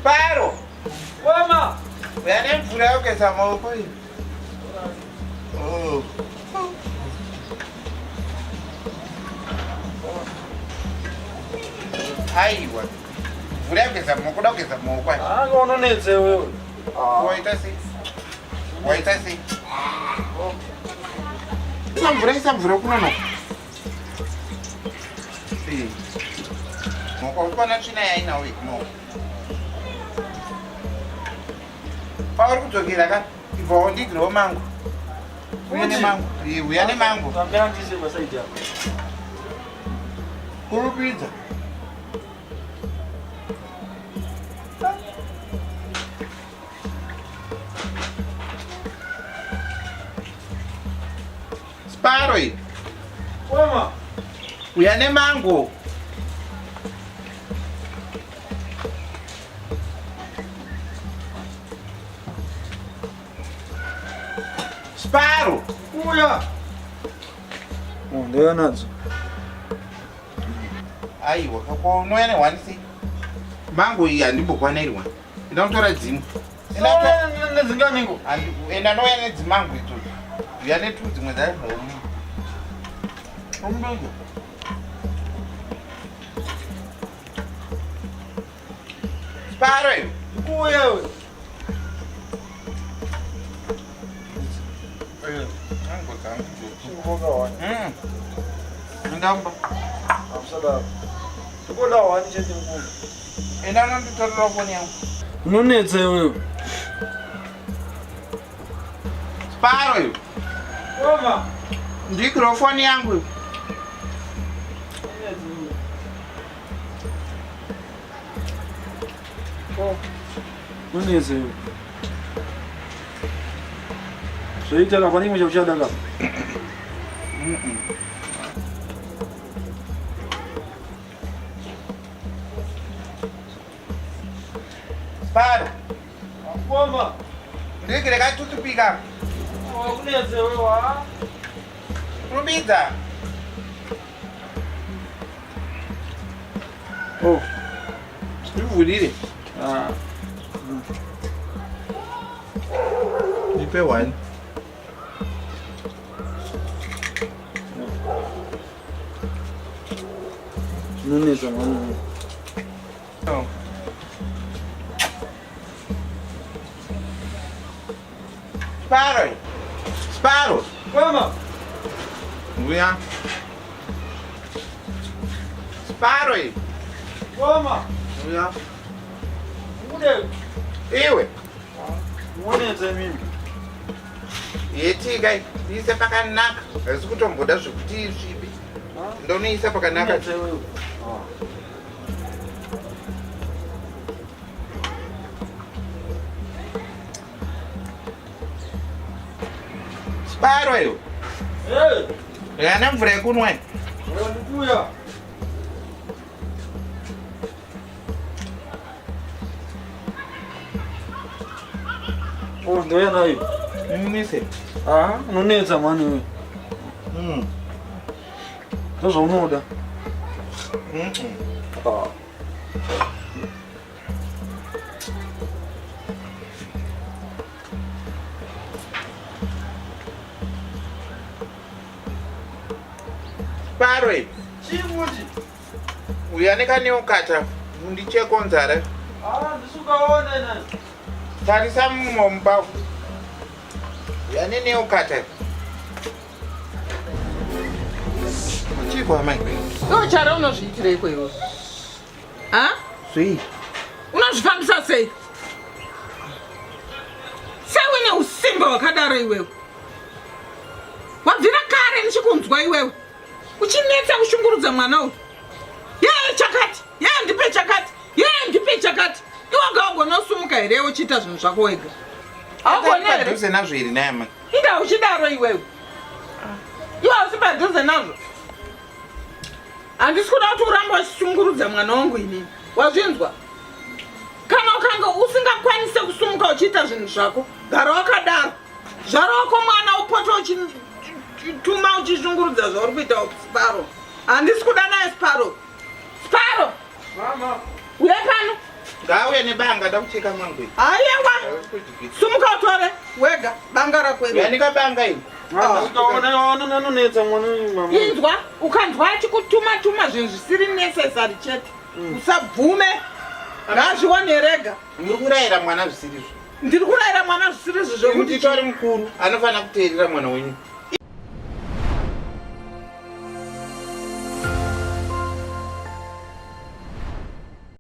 Sparo! Mama! Uya nemvura yokugeza maoko iyi. Oh. Aiwa. Mvura yokugeza maoko, kuda kugeza maoko aya. Ah, unonetse wewe. Waita sei? Waita sei? Isa mvura kunonoka. Maoko ukona tsvina yainawo maoko. Pauri kudzokera ka ibvawo ndigirawo mango. Uye nemango. Uya nemango. Tambira ndise basaidi yako. Kurupidza. Sparo iyi. Mama! Uya nemango. Sparo! Uya! Ndio nazo. Aiwa, kako noene wanisi. Mango iyi handimbokwana iri wani. Ndinotora dzimu. Nezinganingo. Enda noene dzimango idzodzo. Uya netu dzimwe dzari zvaumi. Umdozo. Sparo iyo. Uya we. Mango dzangu. Chimboga wani. Ndamba. Amsada. Tukoda wani chete mkulu. Enda nonditorera foni yangu. Unonetse wewe. Sparo iyo. Mama! Ndigirawo foni yangu iyo. Unonetse wewe. Soita kwa nini mshakushada kama? Sparo. Mama! Ndigire katutupika. Unonetse wewe. Kurupidza. Oh. Ndivhurire. Nipe wani. Unonetse mwana. Sparo. Sparo. Mama! Uya. Sparo iyi. Mama! Uya. Ude! Iwe. Unonetse mimi. Yetika iyi. Ise pakanaka. Hazisi kutomboda zvekuti isvibe. Ndonoisa pakanaka. Unonetse wewe. Sparo iyo. Hey! Yana mvura yekunwa. Uya! Oh, ndio nayo. Nimise. Unonetsa mwana wewe. Ndozvo unoda. Sparo iyi. Chimuti. Uya nekaniokata. Mundichekonzara. Ndisukaona nani. Tarisa mumba. Uya neneokata. Chikwa mai. Chara unozviitira ikweyo. Zvii? Unozvifambisa sei? Sei une usimba hwakadaro iwewe? Wabvira kare ndichikunzwa iwewe. Uchinetsa kushungurudza mwana uyu. Yeye chakati, yeye ndipe chakati, yeye ndipe chakati. Iwe ungagona usumuka here uchiita zvinhu zvako wega. Haugoni here? Padhuze nazvo iri naye mai. Inga uchidaro iwewe. Iwe hausi padhuze nazvo. Handisi kuda kuti uramba uchishungurudza mwana wangu inini. Wazvinzwa? Kana ukanga usingakwanise kusumuka uchiita zvinhu zvako, gara wakadaro. Zvaroko mwana upota uchituma uchishungurudza zvauri kuita Sparo. Handisi kuda naye Sparo. Sparo! Mama! Uya pano. ngauye nebanga ndakucheka mwangu aiwa sumuka utore wega banga rakweru yanika banga ini ukaona nanonetsa mwana mama inzwa ukanzwa achikutuma zvinhu zvisiri necessary chete usabvume ngazvione rega muri kurayira mwana zvisirizvo ndiri kurayira mwana zvisirizvo zvekuti tori mukuru anofanira kuteerera mwana wenyu